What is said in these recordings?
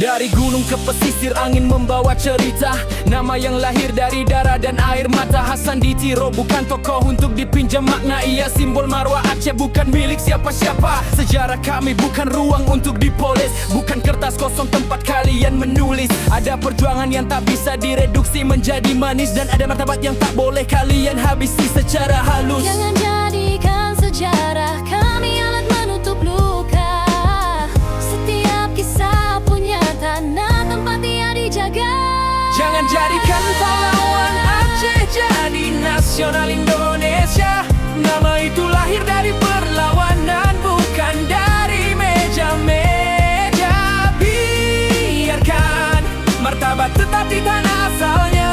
Dari gunung ke pesisir angin membawa cerita, nama yang lahir dari darah dan air mata. Hasan Ditiro bukan tokoh untuk dipinjam makna, ia simbol marwah Aceh bukan milik siapa-siapa. Sejarah kami bukan ruang untuk dipoles, bukan kertas kosong tempat kalian menulis. Ada perjuangan yang tak bisa direduksi menjadi manis, dan ada martabat yang tak boleh kalian habisi secara halus. Jangan jadikan sejarah kami alat menutup luka. Setiap kisah punya tanah tempat ia dijaga. Jangan jadikan pahlawan Aceh jadi nasional Indonesia. Nama itu lahir dari perlawanan, bukan dari meja-meja. Biarkan martabat tetap di tanah asalnya,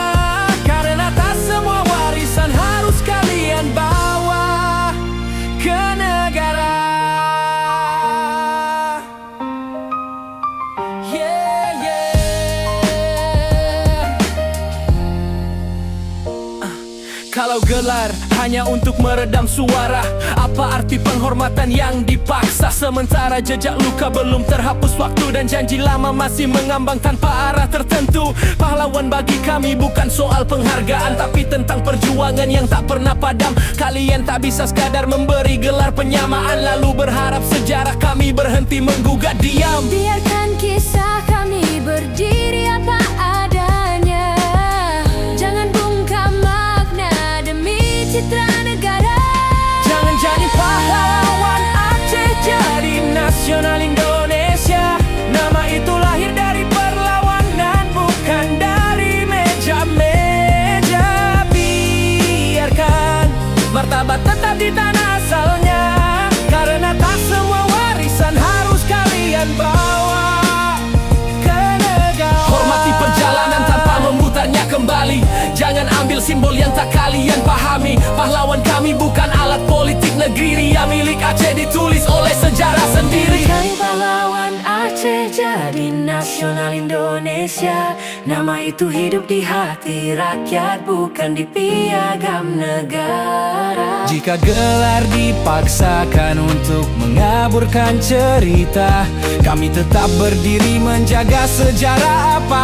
karena tak semua warisan harus kalian bawa ke negara. Kalau gelar hanya untuk meredam suara, apa arti penghormatan yang dipaksa? Sementara jejak luka belum terhapus, waktu dan janji lama masih mengambang tanpa arah tertentu. Pahlawan bagi kami bukan soal penghargaan, tapi tentang perjuangan yang tak pernah padam. Kalian tak bisa sekadar memberi gelar penyamaan lalu berharap sejarah kami berhenti menggugat diam. Biarkan kisah kami berdiri apa adanya. Jangan bungkam makna demi citra negara. Jangan jadi pahlawan Aceh jadi nasional Indonesia. Nama itu lahir dari perlawanan, bukan dari meja-meja. Biarkan martabat tetap di tanah asalnya, karena tak semua warisan harus kalian bawa ke negara. Hormati perjalanan tanpa memutarnya kembali. Jangan ambil simbol yang tak kalian pahami. Pahlawan kami bukan alat politik negeri, ria milik Aceh ditulis oleh sejarah sendiri. Kami pahlawan Aceh jadi nasional Indonesia. Nama itu hidup di hati rakyat, bukan di piagam negara. Jika gelar dipaksakan untuk mengaburkan cerita, kami tetap berdiri menjaga sejarah apa